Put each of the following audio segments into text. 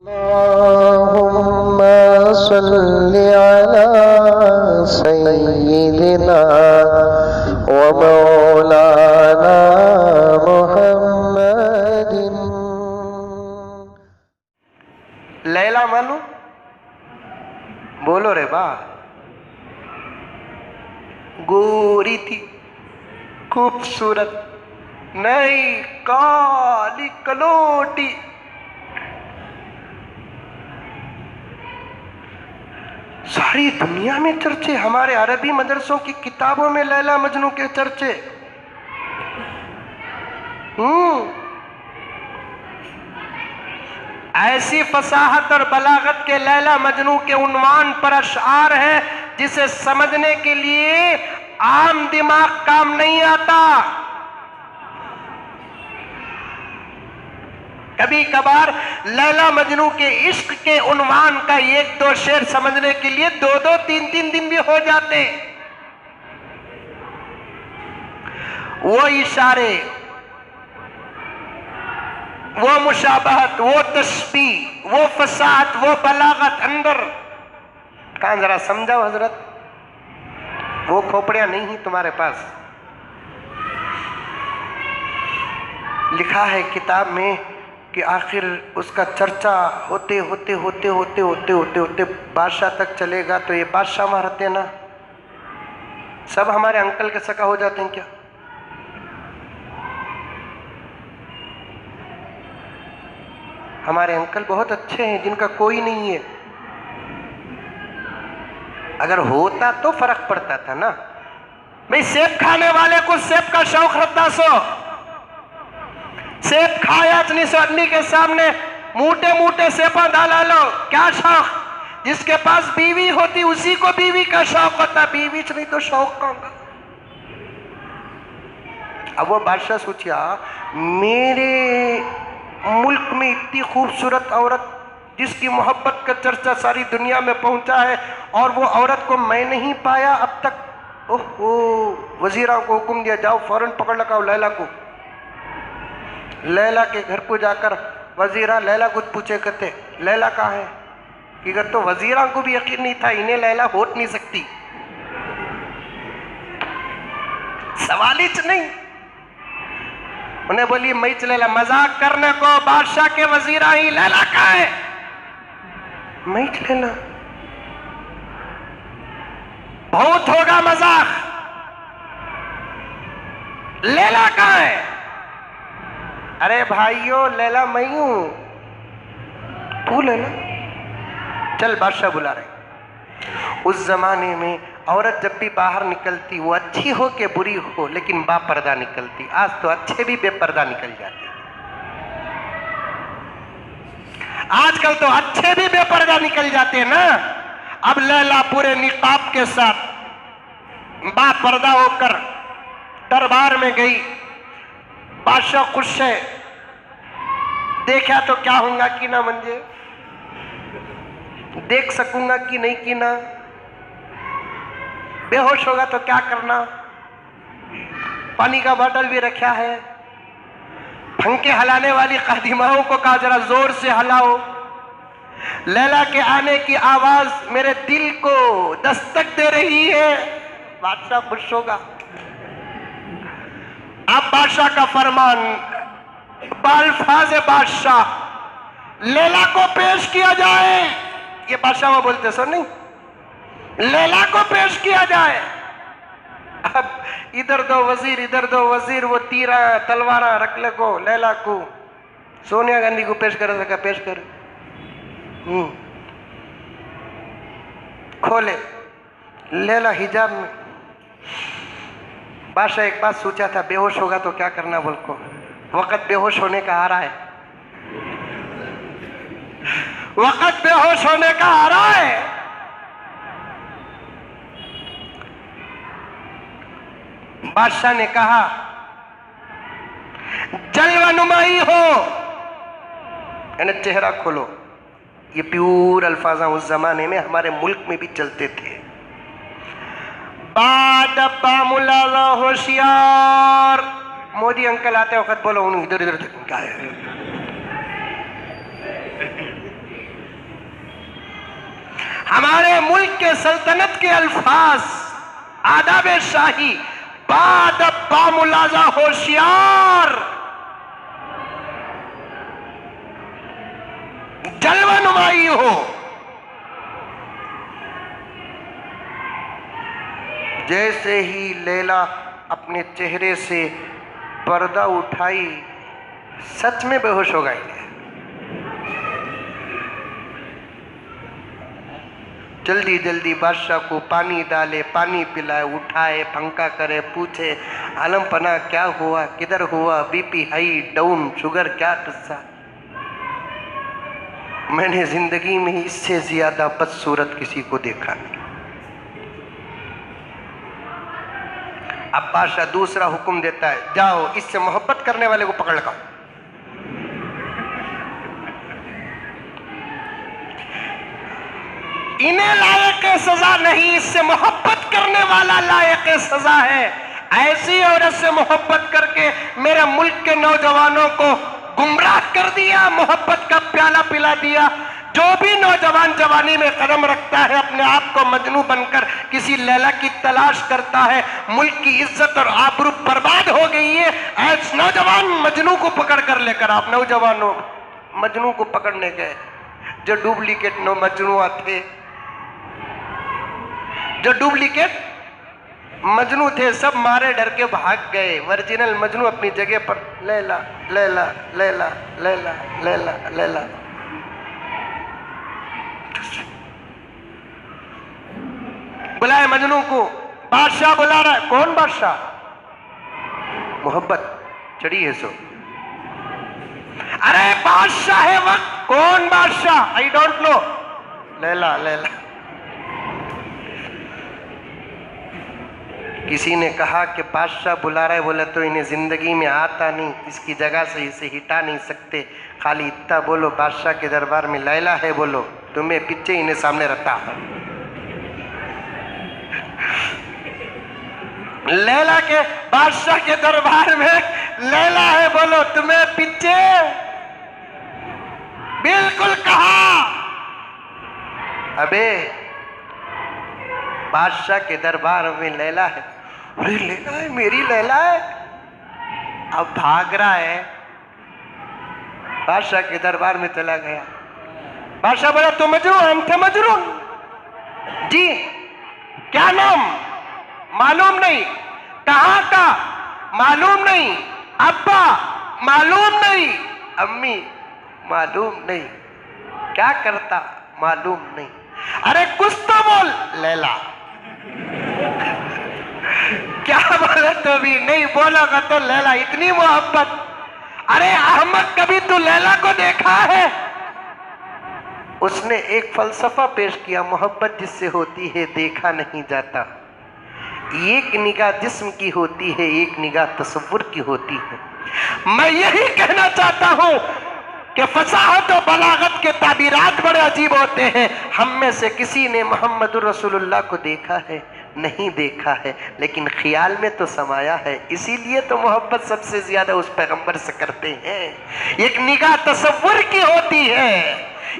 अल्लाहुम्मा सल्लि अला सय्यिदिना व मौलाना मुहम्मदिन। लैला मालूम? बोलो रे बा। गोरी थी, खूबसूरत, नई काली कलोटी, सारी दुनिया में चर्चे, हमारे अरबी मदरसों की किताबों में लैला मजनू के चर्चे। ऐसी फसाहत और बलागत के लैला मजनू के उन्वान पर अशआर है जिसे समझने के लिए आम दिमाग काम नहीं आता। कभी कभार लैला मजनू के इश्क के उन्वान का एक दो शेर समझने के लिए दो दो तीन तीन दिन भी हो जाते। वो इशारे, वो मुशाबहत, वो तस्बीह, वो फसाहत, वो बलागत अंदर कहां, जरा समझाओ हजरत। वो खोपड़ियां नहीं ही तुम्हारे पास। लिखा है किताब में कि आखिर उसका चर्चा होते होते होते होते होते होते होते बादशाह तक चलेगा। तो ये बादशाह वहां रहते ना, सब हमारे अंकल के सका हो जाते हैं क्या? हमारे अंकल बहुत अच्छे हैं जिनका कोई नहीं है। अगर होता तो फर्क पड़ता था ना। भाई सेब खाने वाले को सेब का शौक रखता सो, सेब खाया नहीं सो आदमी के सामने मोटे मोटे सेबा डाला लो, क्या शौक? जिसके पास बीवी होती उसी को बीवी का शौक होता, बीवी से नहीं तो शौक कौन? अब वो बादशाह सोचिया, मेरे मुल्क में इतनी खूबसूरत औरत जिसकी मोहब्बत का चर्चा सारी दुनिया में पहुंचा है और वो औरत को मैं नहीं पाया अब तक। ओहो, वजीरा को हुक्म दिया, जाओ फौरन पकड़ लगाओ लैला को। लैला के घर को जाकर वजीरा लैला कुछ पूछे करते, लैला कहाँ है? कि अगर तो वजीरा को भी यकीन नहीं था इन्हें लैला हो नहीं सकती, सवाल ही नहीं। उन्हें बोली मैं लैला, मजाक करने को बादशाह के वजीरा ही, लैला कहाँ है? मैं लैला, बहुत होगा मजाक, लैला कहाँ है? अरे भाइयों लैला मैं हूं, तू लैला? चल बादशाह बुला रहे। उस जमाने में औरत जब भी बाहर निकलती वो अच्छी हो के बुरी हो लेकिन बापर्दा निकलती। आज तो अच्छे भी बेपर्दा निकल जाते, आजकल तो अच्छे भी बेपर्दा निकल जाते हैं ना। अब लैला पूरे निकाब के साथ बापर्दा होकर दरबार में गई। बादशाह खुश है, देखा तो क्या होगा कि ना, मंजे देख सकूंगा कि नहीं कि ना, बेहोश होगा तो क्या करना। पानी का बोतल भी रखा है, पंखे हिलाने वाली खादिमाओं को कहा जरा जोर से हिलाओ। लैला के आने की आवाज मेरे दिल को दस्तक दे रही है। बादशाह खुश होगा। अब बादशाह का फरमान, बाल्फाज बादशाह लैला को पेश किया जाए। ये बादशाह वो बोलते सो नहीं, लैला को पेश किया जाए। अब इधर दो वजीर, इधर दो वजीर, वो तीरा तलवारा रख ले को लैला को। सोनिया गांधी को पेश कर सका, पेश कर। खोले लैला हिजाब में। बादशाह एक बात सोचा था, बेहोश होगा तो क्या करना बोल को। वक्त बेहोश होने का आ रहा है, वक्त बेहोश होने का आ रहा है। बादशाह ने कहा जलवानुमाई हो, यानी चेहरा खोलो। ये प्यूर अल्फाजा उस जमाने में हमारे मुल्क में भी चलते थे। बादब्बा मुलाजा होशियार, मोदी अंकल आते वक्त बोलो उन्हें इधर इधर क्या है। हमारे मुल्क के सल्तनत के अल्फाज आदाब शाही बादब बामुलाजा होशियार जलवा नुमाई हो। जैसे ही लैला अपने चेहरे से पर्दा उठाई सच में बेहोश हो गई। जल्दी जल्दी बादशाह को पानी डाले, पानी पिलाए, उठाए, पंखा करे, पूछे आलम पना क्या हुआ, किधर हुआ, बीपी हाई डाउन, शुगर क्या किस्सा। मैंने जिंदगी में इससे ज्यादा बदसूरत किसी को देखा नहीं। अब बादशाह दूसरा हुक्म देता है, जाओ इससे मोहब्बत करने वाले को पकड़ लाओ। इन्हें लायक सजा नहीं, इससे मोहब्बत करने वाला लायक सजा है। ऐसी औरत से मोहब्बत करके मेरे मुल्क के नौजवानों को गुमराह कर दिया, मोहब्बत का प्याला पिला दिया। जो भी नौजवान जवानी में कदम रखता है अपने आप को मजनू बनकर किसी लैला की तलाश करता है, मुल्क की इज्जत और आबरू बर्बाद हो गई है। ऐसे नौजवान मजनू को पकड़ कर लेकर आप नौजवानों मजनू को पकड़ने गए, जो डुप्लीकेट मजनू थे, जो डुप्लीकेट मजनू थे, सब मारे डर के भाग गए। ओरिजिनल मजनू अपनी जगह पर लैला लैला लैला लैला लैला लैला। बुलाए मजनू को, बादशाह बुला रहा है। कौन बादशाह? मोहब्बत चढ़ी है सो। अरे बादशाह है वक्त। कौन बादशाह? I don't know. Laila Laila. किसी ने कहा कि बादशाह बुला रहा है, बोला तो इन्हें जिंदगी में आता नहीं, इसकी जगह से इसे हिटा नहीं सकते, खाली इतना बोलो बादशाह के दरबार में लैला है बोलो, तुम्हें पीछे इन्हें सामने रखता। लैला के बादशाह के दरबार में लैला है बोलो, तुम्हें पीछे। बिल्कुल कहा। अबे बादशाह के दरबार में लैला है। अरे लैला है, मेरी लैला है। अब भाग रहा है, बादशाह के दरबार में चला गया। बादशाह बोला तुम मजनू? हम थे मजनू जी। क्या नाम? मालूम नहीं। कहाँ का? मालूम नहीं। अब्बा? मालूम नहीं। अम्मी? मालूम नहीं। क्या करता? मालूम नहीं। अरे कुछ तो बोल। लैला। क्या बोला? तो भी नहीं बोलोगा तो लैला। इतनी मोहब्बत। अरे अहमद कभी तू लैला को देखा है? उसने एक फलसफा पेश किया, मोहब्बत जिससे होती है देखा नहीं जाता। एक निगाह जिस्म की होती है, एक निगाह तसव्वुर की होती है। मैं यही कहना चाहता हूं कि फसाहत और बलागत के ताबीरात बड़े अजीब होते हैं। हम में से किसी ने मोहम्मद रसूलुल्लाह को देखा है? नहीं देखा है, लेकिन ख्याल में तो समाया है। इसीलिए तो मोहब्बत सबसे ज्यादा उस पैगंबर से करते हैं। एक निगाह तसव्वुर की होती है,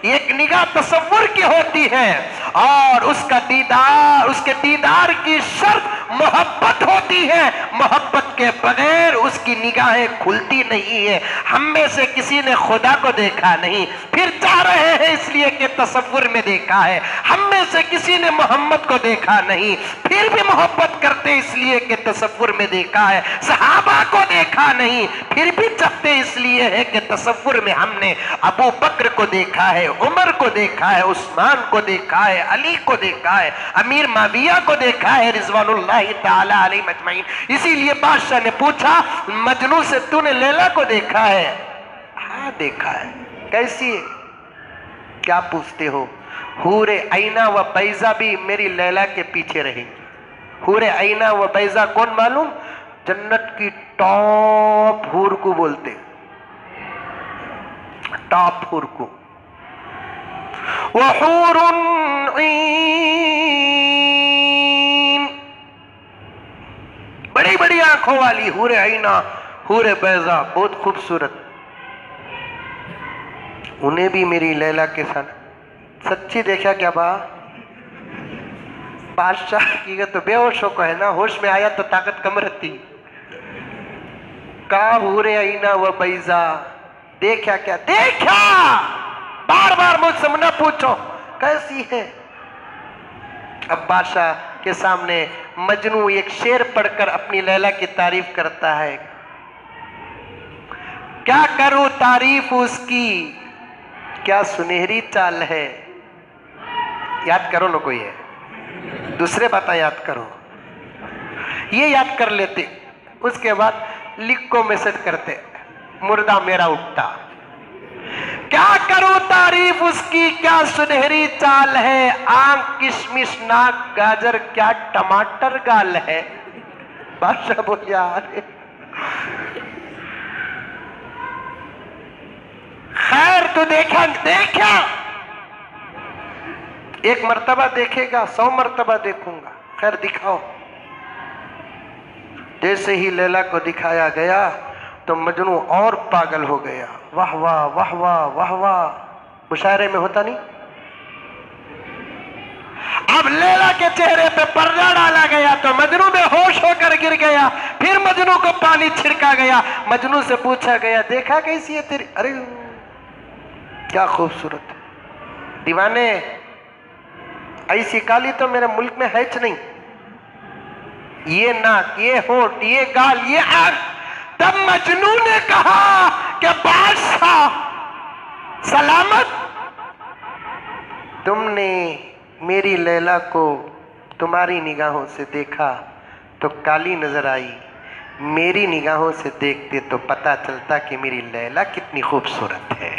एक निगाह तसव्वुर की होती है, और उसका दीदार, उसके दीदार की शर्त मोहब्बत होती है। मोहब्बत के बगैर उसकी निगाहें खुलती नहीं है। हम में से किसी ने खुदा को देखा नहीं, फिर चाह रहे हैं इसलिए कि तसव्वुर में देखा है। हम में से किसी ने मोहम्मद को देखा नहीं, फिर भी मोहब्बत करते इसलिए कि तसव्वुर में देखा है। सहाबा को देखा नहीं, फिर भी चाहते इसलिए है कि तसव्वुर में हमने अबू बकर को देखा है, उमर को देखा है, उस्मान को देखा है, अली को देखा है, अमीर माविया को देखा है, रिजवानुल्लाह ताला अलैहिम अजमईन। इसीलिए बादशाह ने पूछा, मजनू से तूने लैला को देखा है? हाँ देखा है। कैसी है? क्या पूछते हो? हूरे ऐना व बैजा भी मेरी लैला के पीछे रहेंगी। हूरे ऐना व बैजा कौन मालूम? जन्नत की टॉप हूर को बोलते, टॉप हूर को। वहूरुन ईन, बड़ी बड़ी आंखों वाली हूरे ऐना, हूरे बैजा, बहुत खूबसूरत। उन्हें भी मेरी लैला के साथ सच्ची देखा क्या बा? बादशाह की तो बेहोश हो को है ना, होश में आया तो ताकत कम रहती। का हुरे आईना व बैजा, देखा क्या देखा, बार बार मुझसे न पूछो कैसी है। अब बादशाह के सामने मजनू एक शेर पढ़कर अपनी लैला की तारीफ करता है। क्या करूं तारीफ उसकी, क्या सुनहरी चाल है। याद करो ना, कोई है दूसरे बात याद करो, ये याद कर लेते, उसके बाद लिख को मैसेज करते, मुर्दा मेरा उठता। क्या करूं तारीफ उसकी, क्या सुनहरी चाल है, आंख किशमिश नाक गाजर क्या टमाटर गाल है। बादशाह बोल यार, खैर तू देखा देखा, एक मर्तबा देखेगा 100 मर्तबा देखूंगा, खैर दिखाओ। जैसे ही लैला को दिखाया गया तो मजनू और पागल हो गया। वाह वाह वाह वाह वाह वाह, मुशायरे में होता नहीं। अब लैला के चेहरे पे पर्दा डाला गया तो मजनू बेहोश होकर गिर गया। फिर मजनू को पानी छिड़का गया, मजनू से पूछा गया देखा कैसी है तेरी, अरे क्या खूबसूरत है। दीवाने ऐसी काली तो मेरे मुल्क में है नहीं, ये नाक, ये होठ, ये गाल, ये आंख। तब मजनू ने कहा कि बादशाह सलामत, तुमने मेरी लैला को तुम्हारी निगाहों से देखा तो काली नजर आई, मेरी निगाहों से देखते तो पता चलता कि मेरी लैला कितनी खूबसूरत है।